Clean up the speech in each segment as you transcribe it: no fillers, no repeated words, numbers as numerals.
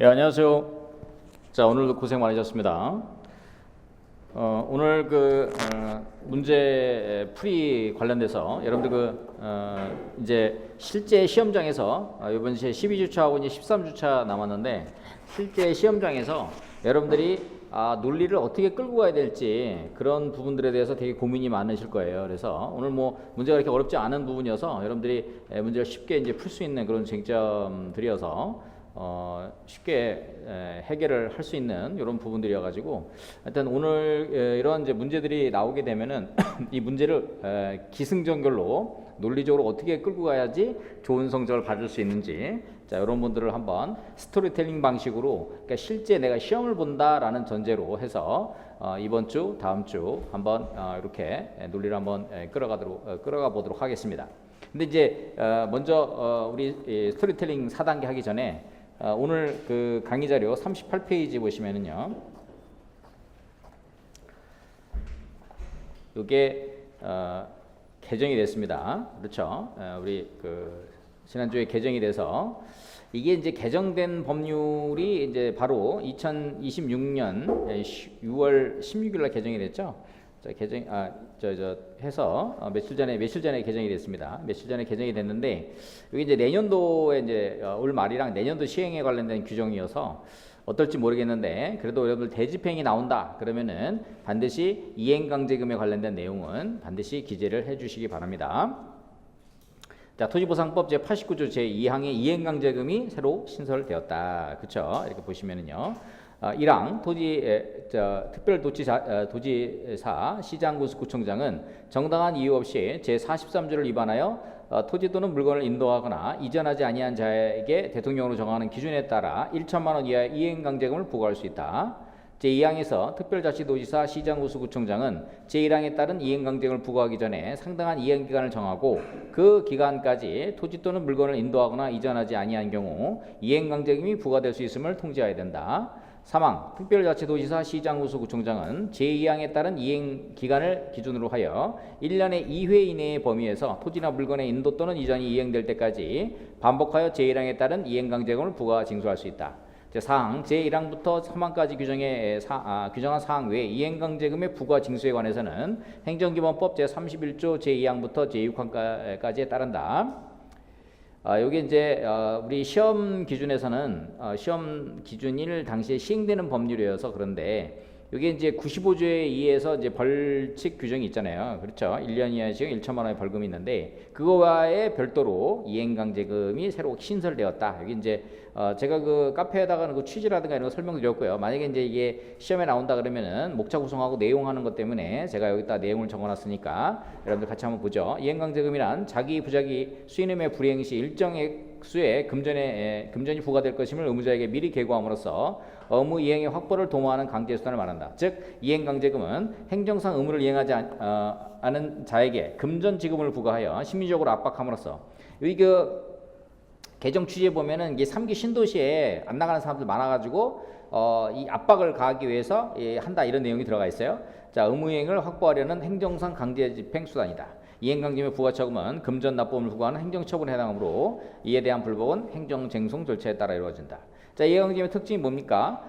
예, 안녕하세요. 자, 오늘도 고생 많으셨습니다. 오늘 문제 풀이 관련돼서 여러분들 이제 실제 시험장에서 이번 시에 12주차하고 이제 13주차 남았는데 실제 시험장에서 여러분들이 논리를 어떻게 끌고 가야 될지 그런 부분들에 대해서 되게 고민이 많으실 거예요. 그래서 오늘 문제가 그렇게 어렵지 않은 부분이어서 여러분들이 문제를 쉽게 이제 풀 수 있는 그런 쟁점들이어서 쉽게 해결을 할 수 있는 이런 부분들이어 가지고 일단 오늘 이런 이제 문제들이 나오게 되면은 이 문제를 기승전결로 논리적으로 어떻게 끌고 가야지 좋은 성적을 받을 수 있는지, 자, 이런 분들을 한번 스토리텔링 방식으로, 그러니까 실제 내가 시험을 본다라는 전제로 해서 이번 주, 다음 주 한번 이렇게 논리를 한번 끌어가 보도록 하겠습니다. 근데 이제 먼저 우리 스토리텔링 4단계 하기 전에 오늘 그 강의 자료 38페이지 보시면은요, 이게 개정이 됐습니다. 그렇죠? 우리 지난주에 개정이 돼서 이게 이제 개정된 법률이 이제 바로 2026년 6월 16일 날 개정이 됐죠. 자, 해서 며칠 전에 개정이 됐습니다. 며칠 전에 개정이 됐는데 여기 이제 내년도에 이제 올 말이랑 내년도 시행에 관련된 규정이어서 어떨지 모르겠는데, 그래도 여러분들 대집행이 나온다 그러면은 반드시 이행강제금에 관련된 내용은 반드시 기재를 해주시기 바랍니다. 자, 토지보상법 제89조 제2항의 이행강제금이 새로 신설되었다. 그렇죠? 이렇게 보시면은요. 1항 특별도지사 시장군수구청장은 정당한 이유 없이 제43조를 위반하여 토지 또는 물건을 인도하거나 이전하지 아니한 자에게 대통령으로 정하는 기준에 따라 1천만 원 이하의 이행강제금을 부과할 수 있다. 제2항에서 특별자치도지사 시장군수구청장은 제1항에 따른 이행강제금을 부과하기 전에 상당한 이행기간을 정하고 그 기간까지 토지 또는 물건을 인도하거나 이전하지 아니한 경우 이행강제금이 부과될 수 있음을 통지해야 된다. 3항 특별자치도지사 시장군수구청장은 제2항에 따른 이행기간을 기준으로 하여 1년의 2회 이내의 범위에서 토지나 물건의 인도 또는 이전이 이행될 때까지 반복하여 제1항에 따른 이행강제금을 부과 징수할 수 있다. 제4항 제1항부터 3항까지 규정한 사항 외 이행강제금의 부과 징수에 관해서는 행정기본법 제31조 제2항부터 제6항까지에 따른다. 여기 이제 우리 시험 기준에서는 시험 기준일 당시에 시행되는 법률이어서 그런데 여기 이제 95조에 의해서 이제 벌칙 규정이 있잖아요. 그렇죠? 1년 이하의 징역 1천만 원의 벌금이 있는데 그거와의 별도로 이행강제금이 새로 신설되었다. 여기 이제 제가 그 카페에다가 그 취지라든가 이런 거 설명드렸고요. 만약에 이제 이게 시험에 나온다 그러면은 목차 구성하고 내용하는 것 때문에 제가 여기다 내용을 적어놨으니까 여러분들 같이 한번 보죠. 이행강제금이란 자기 부자기 수인임의 불이행 시 일정의 수의 금전이 부과될 것임을 의무자에게 미리 계고함으로써 의무 이행의 확보를 도모하는 강제 수단을 말한다. 즉 이행강제금은 행정상 의무를 이행하지 않은 자에게 금전 지급을 부과하여 심리적으로 압박함으로써, 여기 개정 취지에 보면은 이게 3기 신도시에 안 나가는 사람들 많아가지고 이 압박을 가하기 위해서 한다, 이런 내용이 들어가 있어요. 자, 의무이행을 확보하려는 행정상 강제 집행 수단이다. 이행강제금의 부과처금은 금전 납부금을 부과하는 행정처분에 해당하므로 이에 대한 불복은 행정쟁송 절차에 따라 이루어진다. 자, 이행강제금의 특징이 뭡니까?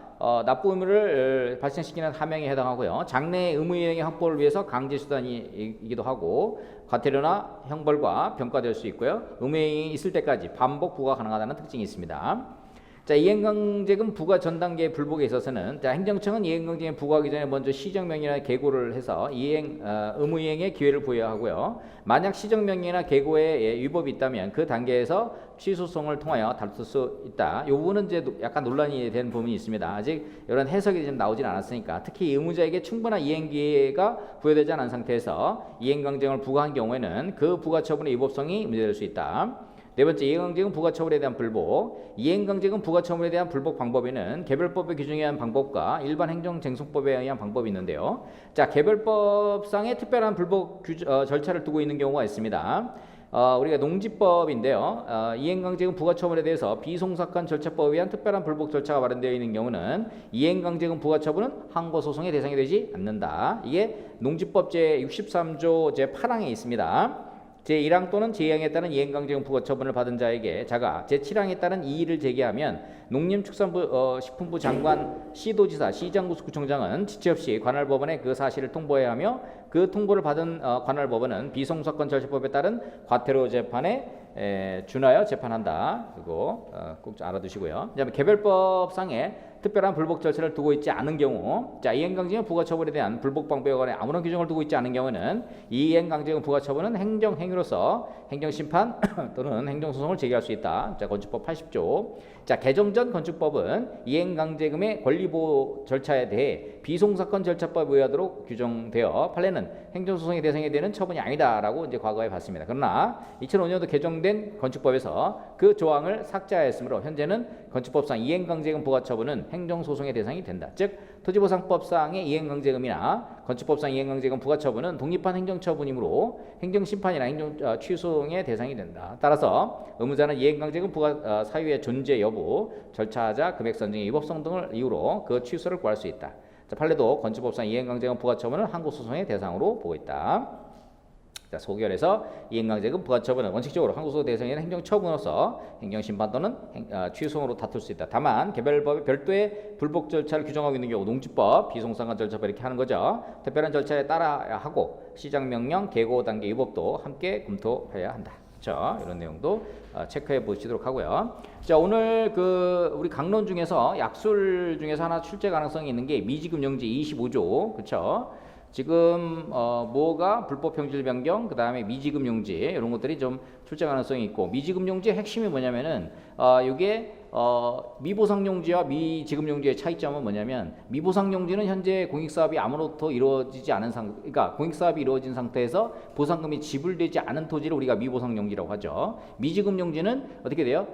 납부 의무를 발생시키는 하명에 해당하고요. 장래의 의무이행의 확보를 위해서 강제수단이기도 하고 과태료나 형벌과 병가될 수 있고요. 의무이행이 있을 때까지 반복 부과 가능하다는 특징이 있습니다. 자, 이행강제금 부과 전 단계의 불복에 있어서는 행정청은 이행강제금 부과하기 전에 먼저 시정명령이나 계고를 해서 의무이행의 기회를 부여해야 하고요. 만약 시정명령이나 계고에 위법이 있다면 그 단계에서 취소송을 통하여 다툴 수 있다. 이 부분은 이제 약간 논란이 된 부분이 있습니다. 아직 이런 해석이 좀 나오진 않았으니까, 특히 의무자에게 충분한 이행 기회가 부여되지 않은 상태에서 이행강제금을 부과한 경우에는 그 부과 처분의 위법성이 문제될 수 있다. 네 번째, 이행강제금 부과처분에 대한 불복. 이행강제금 부과처분에 대한 불복 방법에는 개별법의 규정에 의한 방법과 일반 행정쟁송법에 의한 방법이 있는데요. 자, 개별법상의 특별한 불복 절차를 두고 있는 경우가 있습니다. 우리가 농지법인데요. 이행강제금 부과처분에 대해서 비송사건 절차법에 의한 특별한 불복 절차가 마련되어 있는 경우는 이행강제금 부과처분은 항고소송의 대상이 되지 않는다. 이게 농지법 제63조 제8항에 있습니다. 제1항 또는 제2항에 따른 이행강제금 부과처분을 받은 자가 제7항에 따른 이의를 제기하면 농림축산부 식품부 장관, 시도지사, 시장구청장은 지체 없이 관할법원에 그 사실을 통보해야 하며 그 통보를 받은 관할법원은 비송사건 절차법에 따른 과태료 재판에 준하여 재판한다. 그리고 꼭 알아두시고요. 그다음에 개별법상에 특별한 불복 절차를 두고 있지 않은 경우, 이행강제금 부과처분에 대한 불복 방법에 관해 아무런 규정을 두고 있지 않은 경우는 이행강제금 부과처분은 행정행위로서 행정심판 또는 행정소송을 제기할 수 있다. 건축법 80조. 개정 전 건축법은 이행강제금의 권리보호 절차에 대해 비송사건 절차법에 의하도록 규정되어 판례는 행정소송의 대상이 되는 처분이 아니다라고 이제 과거에 봤습니다. 그러나 2005년도 개정된 건축법에서 그 조항을 삭제하였으므로 현재는 건축법상 이행강제금 부과처분은 행정소송의 대상이 된다. 즉 토지보상법상의 이행강제금이나 건축법상 이행강제금 부과처분은 독립한 행정처분이므로 행정심판이나 행정취소의 대상이 된다. 따라서 의무자는 이행강제금 부과 사유의 존재 여부, 절차하자, 금액 선정의 위법성 등을 이유로 그 취소를 구할 수 있다. 판례도 건축법상 이행강제금 부과처분을 항고소송의 대상으로 보고 있다. 소결해서 이행강제금 부과처분은 원칙적으로 항고소송 대상인 행정처분으로서 행정심판 또는 취소로 다툴 수 있다. 다만 개별법에 별도의 불복 절차를 규정하고 있는 경우 농지법, 비송사건 절차법 이렇게 하는 거죠. 특별한 절차에 따라야 하고 시장명령, 계고 단계 위법도 함께 검토해야 한다. 그렇죠? 이런 내용도 체크해 보시도록 하고요. 자, 오늘 우리 강론 중에서 약술 중에서 하나 출제 가능성이 있는 게 미지급용지 25조. 그렇죠? 지금 뭐가 불법 평질 변경, 그 다음에 미지급용지 이런 것들이 좀 출제 가능성이 있고, 미지급용지의 핵심이 뭐냐면은 이게 미보상용지와 미지급용지의 차이점은 뭐냐면, 미보상용지는 현재 공익사업이 아무것도 이루어지지 않은 그러니까 공익사업이 이루어진 상태에서 보상금이 지불되지 않은 토지를 우리가 미보상용지라고 하죠. 미지급용지는 어떻게 돼요?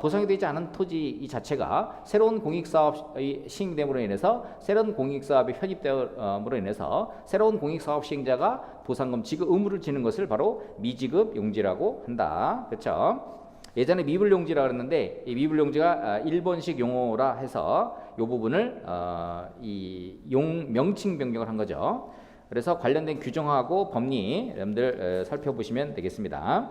보상이 되지 않은 토지 이 자체가 새로운 공익사업이 시행됨으로 인해서, 새로운 공익사업이 편입됨으로 인해서 새로운 공익사업 시행자가 보상금 지급 의무를 지는 것을 바로 미지급용지라고 한다. 그렇죠? 예전에 미불용지라 그랬는데, 이 미불용지가 일본식 용어라 해서 이 부분을 이 명칭 변경을 한 거죠. 그래서 관련된 규정하고 법리 여러분들 살펴보시면 되겠습니다.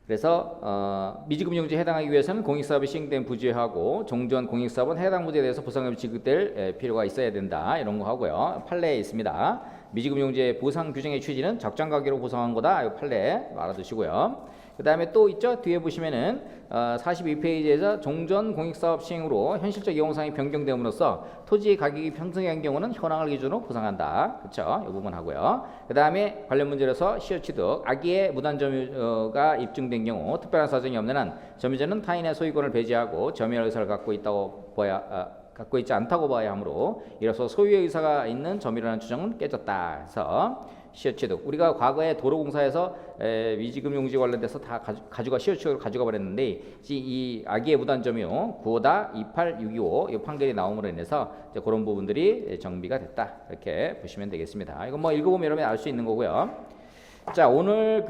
그래서 미지급용지에 해당하기 위해서는 공익사업이 시행된 부지하고 종전 공익사업은 해당 부지에 대해서 보상금이 지급될 필요가 있어야 된다. 이런 거 하고요. 판례에 있습니다. 미지급용지의 보상 규정의 취지는 적정 가격으로 보상한 거다. 이 판례 알아두시고요. 그 다음에 또 있죠. 뒤에 보시면은 42페이지에서 종전 공익사업 시행으로 현실적 이용상이 변경됨으로써 토지의 가격이 평등한 경우는 현황을 기준으로 보상한다. 그렇죠? 이 부분 하고요. 그 다음에 관련 문제로서 시효취득, 악의의 무단 점유가 입증된 경우 특별한 사정이 없는 한 점유자는 타인의 소유권을 배제하고 점유할 의사를 갖고 있지 않다고 봐야 하므로, 이로써 소유의 의사가 있는 점유라는 주장은 깨졌다. 해서 시효취득, 우리가 과거에 도로공사에서 미지급용지 관련돼서 다 시효취득으로 가져가 버렸는데, 이 악의의 무단 점유 9-28625 이 판결이 나옴으로 인해서 이제 그런 부분들이 정비가 됐다. 이렇게 보시면 되겠습니다. 이거 뭐 읽어보면 여러분이 알 수 있는 거고요. 자, 오늘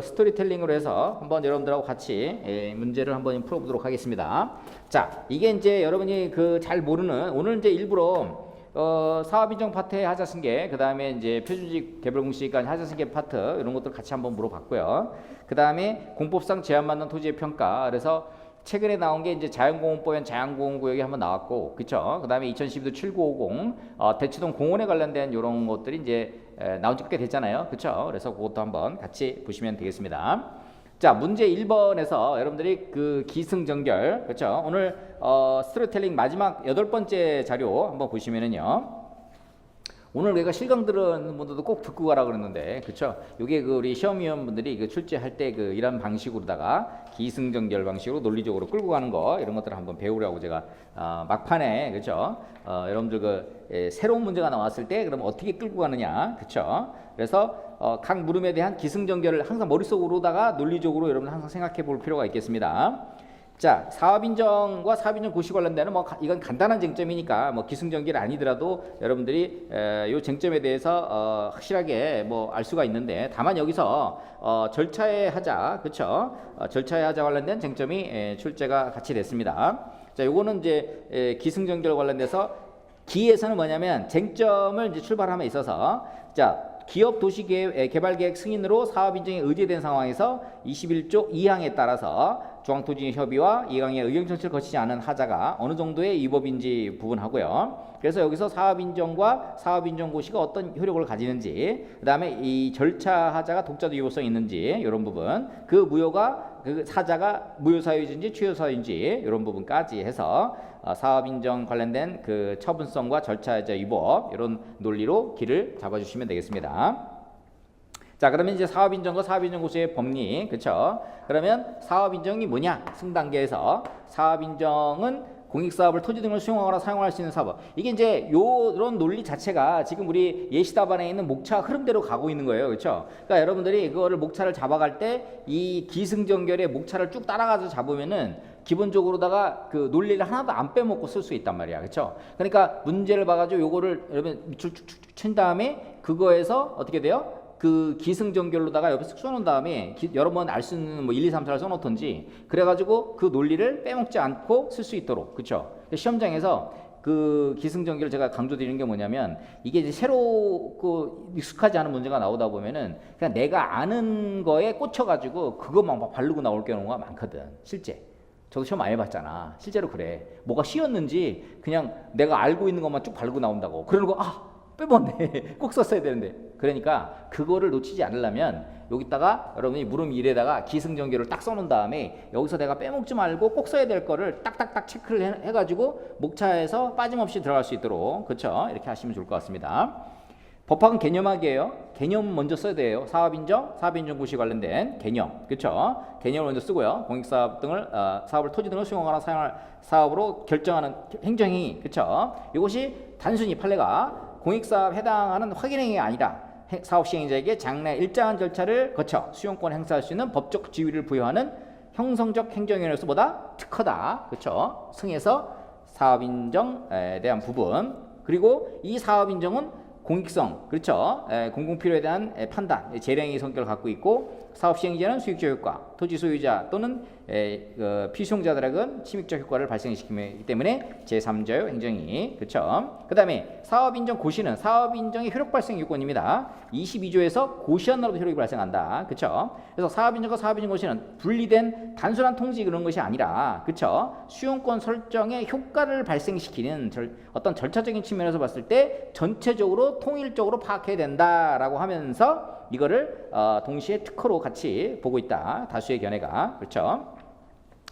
스토리텔링으로 해서 한번 여러분들하고 같이 문제를 한번 풀어보도록 하겠습니다. 자, 이게 이제 여러분이 잘 모르는, 오늘 이제 일부러 사업인정 파트의 하자승계, 그 다음에 이제 표준직 개별공시까지 하자승계 파트 이런 것들 같이 한번 물어봤고요. 그 다음에 공법상 제한받는 토지의 평가, 그래서 최근에 나온 게 이제 자연공원법엔 자연공원구역이 한번 나왔고, 그쵸? 그 다음에 2012도 7950 대치동 공원에 관련된 이런 것들이 이제 나온 지 꽤 됐잖아요. 그쵸? 그래서 그것도 한번 같이 보시면 되겠습니다. 자, 문제 1번에서 여러분들이 기승전결, 그렇죠? 오늘 스토리텔링 마지막 8번째 자료 한번 보시면은요. 오늘 우리가 실강 들은 분들도 꼭 듣고 가라 그랬는데, 그렇죠? 이게 우리 시험위원분들이 출제할 때 이런 방식으로다가 기승전결 방식으로 논리적으로 끌고 가는 거, 이런 것들을 한번 배우려고 제가 막판에, 그렇죠? 여러분들 새로운 문제가 나왔을 때 그럼 어떻게 끌고 가느냐, 그렇죠? 그래서 각 물음에 대한 기승전결을 항상 머릿속으로다가 논리적으로 여러분 항상 생각해 볼 필요가 있겠습니다. 자, 사업인정과 사업인정 고시 관련되는 이건 간단한 쟁점이니까 기승전결이 아니더라도 여러분들이 이 쟁점에 대해서 확실하게 알 수가 있는데, 다만 여기서 절차의 하자, 그렇죠? 절차의 하자 관련된 쟁점이 출제가 같이 됐습니다. 자, 요거는 이제 기승전결 관련돼서 기에서는 뭐냐면 쟁점을 이제 출발함에 있어서, 자, 기업 도시개발계획 승인으로 사업 인정에 의제된 상황에서 21조 2항에 따라서 중앙토지협의와 이강의 의견청취를 거치지 않은 하자가 어느 정도의 위법인지 부분하고요. 그래서 여기서 사업인정과 사업인정고시가 어떤 효력을 가지는지, 그 다음에 이 절차 하자가 독자적 위법성이 있는지 이런 부분, 그 무효가 그 사자가 무효사유인지 취소사유인지 이런 부분까지 해서 사업인정 관련된 그 처분성과 절차자 위법 이런 논리로 길을 잡아주시면 되겠습니다. 자, 그러면 이제 사업인정과 사업인정고시의 법리, 그쵸? 그러면 사업인정이 뭐냐? 승단계에서 사업인정은 공익사업을 토지 등을 수용하거나 사용할 수 있는 사업. 이게 이제 요런 논리 자체가 지금 우리 예시답안에 있는 목차 흐름대로 가고 있는 거예요. 그렇죠? 그러니까 여러분들이 그거를 목차를 잡아갈 때 이 기승전결의 목차를 쭉 따라가서 잡으면은 기본적으로다가 그 논리를 하나도 안 빼먹고 쓸 수 있단 말이야. 그렇죠? 그러니까 문제를 봐가지고 요거를 여러분 밑줄 쭉쭉 친 다음에 그거에서 어떻게 돼요? 그 기승전결로다가 옆에 쓱 써놓은 다음에 여러 번 알 수 있는 뭐 1, 2, 3, 4를 써놓던지 그래가지고 그 논리를 빼먹지 않고 쓸 수 있도록. 그쵸? 시험장에서 그 기승전결을 제가 강조드리는 게 뭐냐면 이게 이제 새로 그 익숙하지 않은 문제가 나오다 보면은 그냥 내가 아는 거에 꽂혀가지고 그것만 막 바르고 나올 경우가 많거든. 실제. 저도 시험 많이 봤잖아. 실제로 그래. 뭐가 쉬웠는지 그냥 내가 알고 있는 것만 쭉 바르고 나온다고. 그러는 거 빼먹네. 꼭 썼어야 되는데. 그러니까 그거를 놓치지 않으려면 여기다가 여러분이 물음 1에다가 기승전결을 딱 써놓은 다음에 여기서 내가 빼먹지 말고 꼭 써야 될 거를 딱딱딱 체크를 해가지고 목차에서 빠짐없이 들어갈 수 있도록, 그쵸? 이렇게 하시면 좋을 것 같습니다. 법학은 개념학이에요. 개념 먼저 써야 돼요. 사업인정, 사업인정고시 관련된 개념, 그쵸? 개념을 먼저 쓰고요. 공익사업 등을 사업을 토지 등을 수용하거나 사용할 사업으로 결정하는 행정이, 그쵸? 이것이 단순히 판례가 공익사업 해당하는 확인행위가 아니라 사업 시행자에게 장래 일정한 절차를 거쳐 수용권 행사할 수 있는 법적 지위를 부여하는 형성적 행정위원회로서 보다 특허다. 그렇죠? 승에서 사업인정에 대한 부분, 그리고 이 사업인정은 공익성, 그렇죠? 공공필요에 대한 판단, 재량의 성격을 갖고 있고 사업 시행자는 수익적 효과, 토지 소유자 또는 피수용자들에게는 침익적 효과를 발생시키기 때문에 제3조 행정이, 그렇죠? 그 다음에 사업인정 고시는 사업인정의 효력 발생 요건입니다. 22조에서 고시한 날로도 효력이 발생한다, 그렇죠? 그래서 사업인정과 사업인정 고시는 분리된 단순한 통지 그런 것이 아니라, 그렇죠? 수용권 설정에 효과를 발생시키는 어떤 절차적인 측면에서 봤을 때 전체적으로 통일적으로 파악해야 된다라고 하면서 이거를 동시에 특허로 같이 보고 있다. 다수의 견해가. 그렇죠?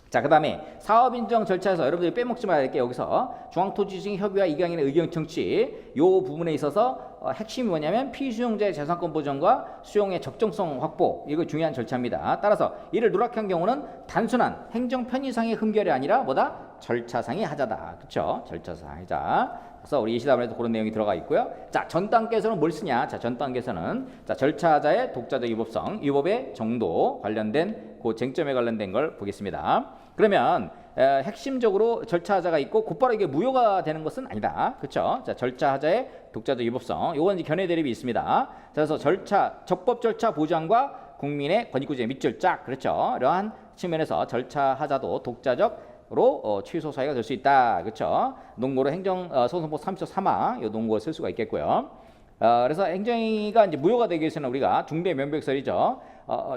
자, 그 다음에 사업인정 절차에서 여러분들이 빼먹지 말아야 될 게 여기서 중앙토지주의협의와 이강인의 의견 청취 요 부분에 있어서 핵심이 뭐냐면 피수용자의 재산권 보전과 수용의 적정성 확보, 이거 중요한 절차입니다. 따라서 이를 누락한 경우는 단순한 행정 편의상의 흠결이 아니라 뭐다? 절차상의 하자다. 그렇죠? 절차상 하자. 그래서 우리 예시답안에도 그런 내용이 들어가 있고요. 자, 전 단계에서는 뭘 쓰냐? 자, 전 단계에서는 절차자의 독자적 위법성, 위법의 정도 관련된 그 쟁점에 관련된 걸 보겠습니다. 그러면 핵심적으로 절차하자가 있고 곧바로 이게 무효가 되는 것은 아니다. 그렇죠? 자, 절차하자의 독자적 위법성. 요건 이제 견해 대립이 있습니다. 그래서 적법 절차 보장과 국민의 권익구제 밑줄 짝. 그렇죠? 이러한 측면에서 절차하자도 독자적 로 취소 사유가 될 수 있다. 그렇죠? 농고로 행정소송법 3조 3항 요 농고를 쓸 수가 있겠고요. 그래서 행정위가 이제 무효가 되기 위해서는 우리가 중대 명백설이죠.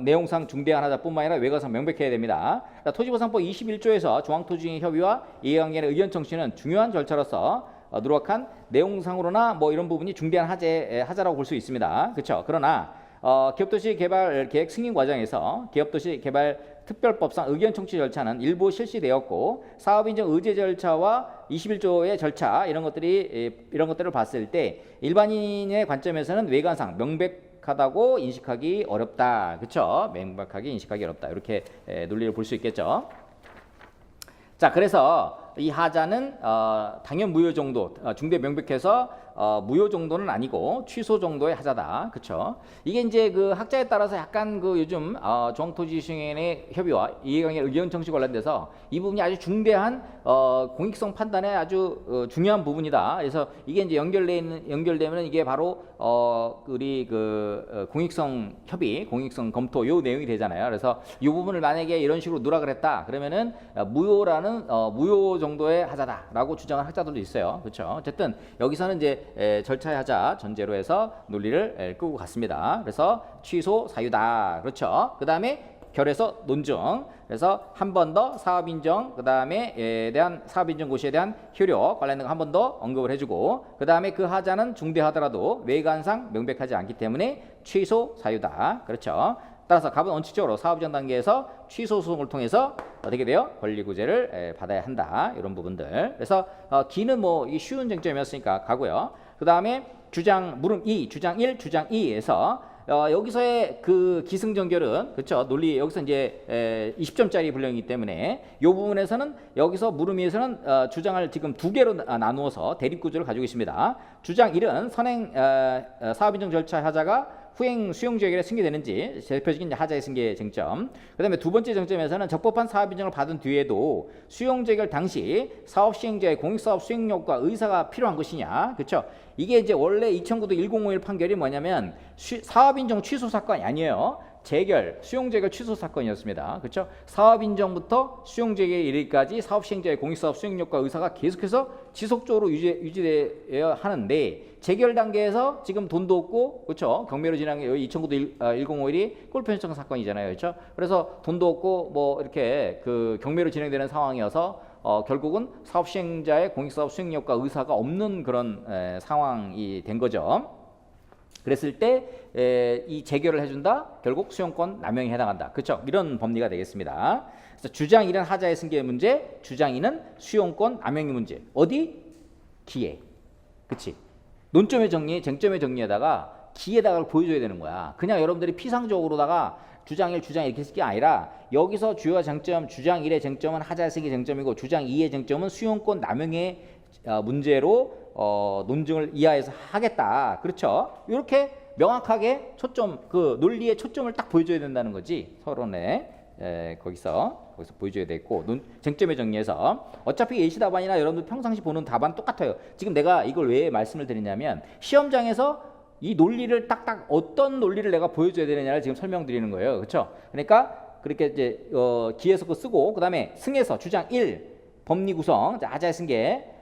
내용상 중대한 하자뿐만 아니라 외과상 명백해야 됩니다. 토지보상법 21조에서 중앙토지협의와 이해관계의 의견 청취는 중요한 절차로서 누락한 내용상으로나 뭐 이런 부분이 중대한 하자라고 볼 수 있습니다. 그렇죠? 그러나 기업도시 개발 계획 승인 과정에서 기업도시 개발 특별법상 의견 청취 절차는 일부 실시되었고 사업인정 의제 절차와 21조의 절차 이런 것들을 봤을 때 일반인의 관점에서는 외관상 명백하다고 인식하기 어렵다. 그렇죠? 명백하게 인식하기 어렵다. 이렇게 논리를 볼 수 있겠죠. 자, 그래서 이 하자는 당연 무효 정도, 중대 명백해서 무효 정도는 아니고 취소 정도의 하자다. 그렇죠? 이게 이제 그 학자에 따라서 약간 그 요즘 중앙토지시행의 협의와 이해관계 의견 청취 관련돼서 이 부분이 아주 중대한 공익성 판단에 아주 중요한 부분이다. 그래서 이게 이제 연결되면 이게 바로 우리 그 공익성 협의, 공익성 검토 요 내용이 되잖아요. 그래서 이 부분을 만약에 이런 식으로 누락을 했다. 그러면은 무효라는 무효 정도의 하자다라고 주장한 학자들도 있어요. 그렇죠? 어쨌든 여기서는 이제 절차의 하자 전제로 해서 논리를 끌고 갔습니다. 그래서 취소 사유다. 그렇죠. 그 다음에 결에서 논증. 그래서 한 번 더 사업 인정, 그 다음에 대한 사업 인정 고시에 대한 효력 관련된 거 한 번 더 언급을 해주고, 그 다음에 그 하자는 중대하더라도 외관상 명백하지 않기 때문에 취소 사유다. 그렇죠. 따라서 갑은 원칙적으로 사업 이전 단계에서 취소 소송을 통해서 어떻게 돼요? 권리구제를 받아야 한다. 이런 부분들. 그래서 기는 뭐 이 쉬운 쟁점이었으니까 가고요. 그 다음에 주장 물음 2, 주장 1, 주장 2에서 여기서의 그 기승전결은 그렇죠. 논리 여기서 이제 20점짜리 분량이기 때문에 이 부분에서는 여기서 물음 2에서는 주장을 지금 두 개로 나누어서 대립구조를 가지고 있습니다. 주장 1은 선행 사업인정 절차 하자가 후행 수용지역에 승계되는지 대표적인 하자의 승계 쟁점. 그 다음에 두 번째 쟁점에서는 적법한 사업 인정을 받은 뒤에도 수용재결 당시 사업 시행자의 공익사업 수행력과 의사가 필요한 것이냐. 그렇죠. 이게 이제 원래 2009도 1051 판결이 뭐냐면 사업 인정 취소 사건이 아니에요. 재결, 수용재결 취소 사건이었습니다. 그렇죠? 사업 인정부터 수용재결에 이르기까지 사업 시행자의 공익사업 수행력과 의사가 계속해서 지속적으로 유지되어야 하는데 재결 단계에서 지금 돈도 없고 그렇죠? 경매로 진행한 게 2009도 1051이 골프현청 사건이잖아요. 그렇죠? 그래서 돈도 없고 뭐 이렇게 그 경매로 진행되는 상황이어서 결국은 사업 시행자의 공익사업 수행력과 의사가 없는 그런 상황이 된 거죠. 그랬을 때 이 재결을 해준다. 결국 수용권 남용에 해당한다. 그렇죠? 이런 법리가 되겠습니다. 그래서 주장 1은 하자의 승계 문제, 주장 2는 수용권 남용의 문제. 어디? 기에. 그렇지? 논점의 정리, 쟁점의 정리에다가 기에다가 보여줘야 되는 거야. 그냥 여러분들이 피상적으로다가 주장 1, 주장 2 이렇게 쓸 게 아니라 여기서 주요 쟁점, 주장 1의 쟁점은 하자의 승계 쟁점이고 주장 2의 쟁점은 수용권 남용의 문제로 논증을 이하에서 하겠다. 그렇죠? 이렇게 명확하게 초점, 그 논리의 초점을 딱 보여줘야 된다는 거지. 서론에 거기서 보여줘야 되고 쟁점의 정리에서 어차피 예시 답안이나 여러분들 평상시 보는 답안 똑같아요. 지금 내가 이걸 왜 말씀을 드리냐면 시험장에서 이 논리를 딱딱 어떤 논리를 내가 보여줘야 되느냐를 지금 설명드리는 거예요. 그렇죠? 그러니까 그렇게 이제 기에서 그 쓰고 그 다음에 승에서 주장 1 법리 구성 하자의 승계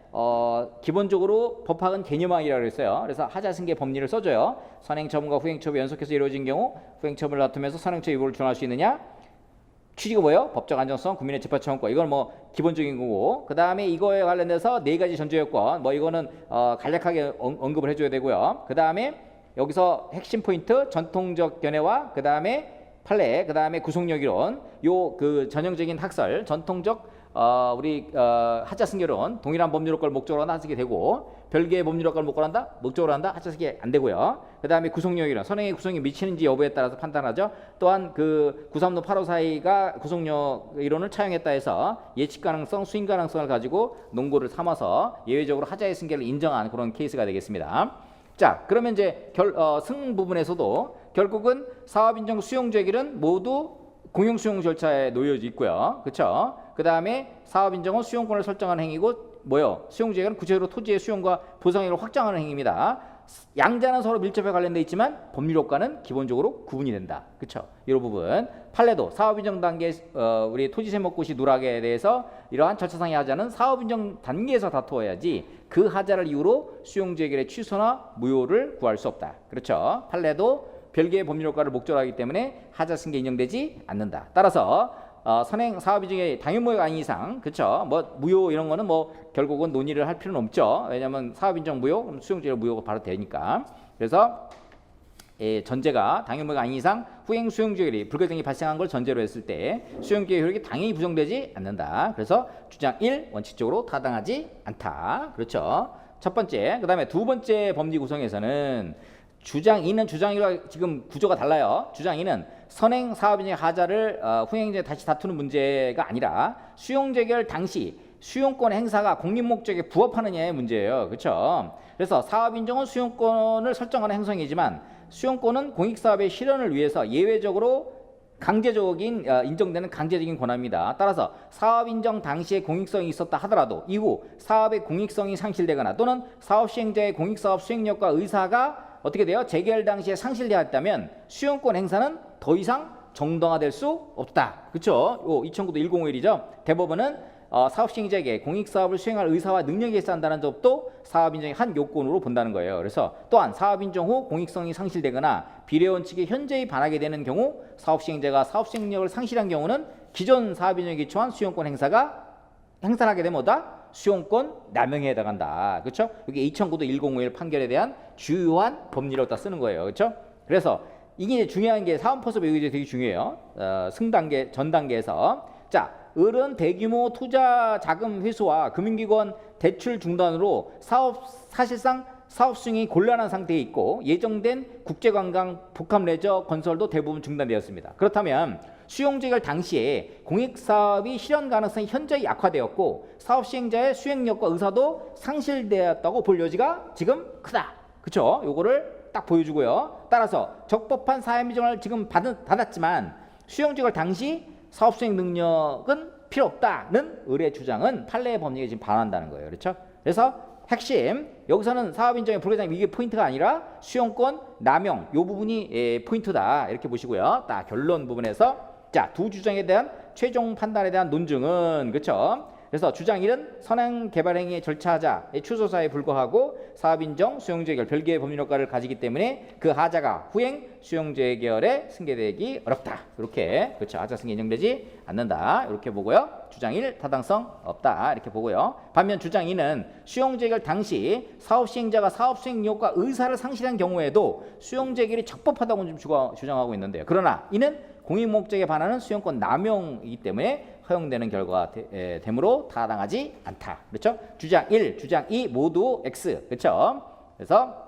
기본적으로 법학은 개념학이라고 했어요. 그래서 하자승계 법리를 써줘요. 선행처분과 후행처분이 연속해서 이루어진 경우 후행처분을 다투면서 선행처 위법을 준할 수 있느냐? 취지가 뭐예요? 법적 안정성, 국민의 재판처분권. 이건 뭐 기본적인 거고. 그 다음에 이거에 관련해서 네 가지 전제 요건. 뭐 이거는 간략하게 언급을 해줘야 되고요. 그 다음에 여기서 핵심 포인트 전통적 견해와 그 다음에 판례, 그 다음에 구속력 이론. 요 그 전형적인 학설, 전통적 우리 하자승계론 동일한 법률효과를 목적으로 한다 하게 되고 별개의 법률효과를 목적으로 한다 하자승계 안 되고요. 그 다음에 구속력 이론 선행의 구성이 미치는지 여부에 따라서 판단하죠. 또한 그 936 854가 구속력 이론을 차용했다 해서 예측 가능성, 수행 가능성을 가지고 논고를 삼아서 예외적으로 하자의 승계를 인정한 그런 케이스가 되겠습니다. 자, 그러면 이제 승 부분에서도 결국은 사업인정 수용재결은 모두 공용수용 절차에 놓여져 있고요. 그렇죠? 그 다음에 사업인정은 수용권을 설정하는 행위고 뭐요? 수용재결은 구체적으로 토지의 수용과 보상액을 확정하는 행위입니다. 양자는 서로 밀접하게 관련되어 있지만 법률효과는 기본적으로 구분이 된다. 그렇죠? 이 부분. 판례도 사업인정 단계 우리 토지세목고시 누락에 대해서 이러한 절차상의 하자는 사업인정 단계에서 다투어야지 그 하자를 이유로 수용재결의 취소나 무효를 구할 수 없다. 그렇죠? 판례도 별개의 법률효과를 목적으로 하기 때문에 하자승계 인정되지 않는다. 따라서 선행 사업이 중에 당연무효가 아닌 이상, 그렇죠? 뭐 무효 이런 거는 뭐 결국은 논의를 할 필요는 없죠. 왜냐하면 사업인정 무효, 그럼 수용재결 무효가 바로 되니까. 그래서 전제가 당연무효가 아닌 이상 후행 수용재결이 불가증이 발생한 걸 전제로 했을 때 수용재결 효력이 당연히 부정되지 않는다. 그래서 주장 1 원칙적으로 타당하지 않다. 그렇죠? 첫 번째, 그 다음에 두 번째 법리 구성에서는 주장 2는 주장 1과 지금 구조가 달라요. 주장 2는 선행 사업인의 하자를 후행자에 다시 다투는 문제가 아니라 수용재결 당시 수용권 행사가 공익목적에 부합하느냐의 문제예요. 그렇죠? 그래서 사업인정은 수용권을 설정하는 행성이지만 수용권은 공익사업의 실현을 위해서 예외적으로 강제적인 인정되는 강제적인 권한입니다. 따라서 사업인정 당시에 공익성이 있었다 하더라도 이후 사업의 공익성이 상실되거나 또는 사업 시행자의 공익사업 수행력과 의사가 어떻게 돼요? 재결 당시에 상실되었다면 수용권 행사는 더 이상 정당화될 수 없다. 그렇죠? 2009도 1051이죠. 대법원은 사업시행자에게 공익사업을 수행할 의사와 능력이 있어야 한다는 점도 사업인정의 한 요건으로 본다는 거예요. 그래서 또한 사업인정 후 공익성이 상실되거나 비례원칙에 현저히 반하게 되는 경우 사업시행자가 사업수행력을 상실한 경우는 기존 사업인정에 기초한 수용권 행사를 하게 되면 뭐다? 수용권 남용에 해당한다. 그렇죠? 이게 2009도 1051 판결에 대한 주요한 법리로 다 쓰는 거예요. 그렇죠? 그래서 이게 중요한 게 사업포섭 외국이 되게 중요해요. 승단계, 전단계에서. 자, 을은 대규모 투자 자금 회수와 금융기관 대출 중단으로 사실상 사업 수행이 곤란한 상태에 있고 예정된 국제관광, 복합레저 건설도 대부분 중단되었습니다. 그렇다면 수용재결 당시에 공익사업이 실현 가능성이 현저히 약화되었고 사업 시행자의 수행력과 의사도 상실되었다고 볼 여지가 지금 크다. 그렇죠? 요거를 딱 보여주고요. 따라서 적법한 사업인정을 지금 받았지만 수용재결 당시 사업 수행 능력은 필요 없다는 을의 주장은 판례의 법리에 지금 반한다는 거예요. 그렇죠? 그래서 핵심 여기서는 사업인정의 불가장 이게 포인트가 아니라 수용권 남용 요 부분이 포인트다 이렇게 보시고요. 딱 결론 부분에서 자, 두 주장에 대한 최종 판단에 대한 논증은 그렇죠. 그래서 주장 1은 선행 개발행위 절차자의 추소사에 불과하고 사업인정 수용재결 별개의 법률 효과를 가지기 때문에 그 하자가 후행 수용재결에 승계되기 어렵다. 이렇게 그렇죠. 하자 승계 인정되지 않는다. 이렇게 보고요. 주장 1 타당성 없다. 이렇게 보고요. 반면 주장 2는 수용재결 당시 사업 시행자가 사업 수행력과 의사를 상실한 경우에도 수용재결이 적법하다고 좀 주장하고 있는데요. 그러나 이는 공익 목적에 반하는 수용권 남용이기 때문에 허용되는 결과가 되므로 타당하지 않다. 그렇죠? 주장 1, 주장 2 모두 X. 그렇죠? 그래서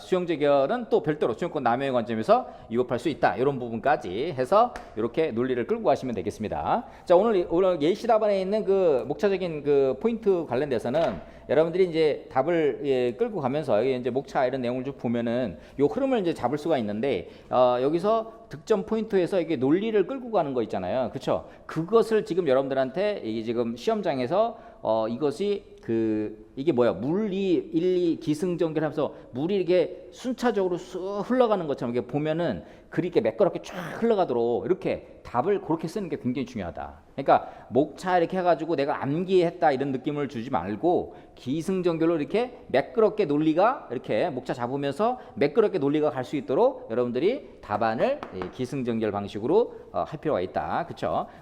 수용재결은 또 별도로 수용권 남용의 관점에서 위법할 수 있다. 이런 부분까지 해서 이렇게 논리를 끌고 가시면 되겠습니다. 자, 오늘 예시 답안에 있는 그 목차적인 그 포인트 관련돼서는 여러분들이 이제 답을 끌고 가면서 이제 목차 이런 내용을 좀 보면은 요 흐름을 이제 잡을 수가 있는데 여기서 득점 포인트에서 이게 논리를 끌고 가는 거 있잖아요. 그렇죠? 그것을 지금 여러분들한테 이게 지금 시험장에서 이것이 이게 뭐야? 물리 1, 2 기승전결하면서 물이 이렇게 순차적으로 쑥 흘러가는 것처럼 이렇게 보면은 글이 이렇게 매끄럽게 쫙 흘러가도록 이렇게 답을 그렇게 쓰는 게 굉장히 중요하다. 그러니까 목차 이렇게 해가지고 내가 암기했다 이런 느낌을 주지 말고 기승전결로 이렇게 매끄럽게 논리가 이렇게 목차 잡으면서 매끄럽게 논리가 갈 수 있도록 여러분들이 답안을 기승전결 방식으로 할 필요가 있다. 그렇죠?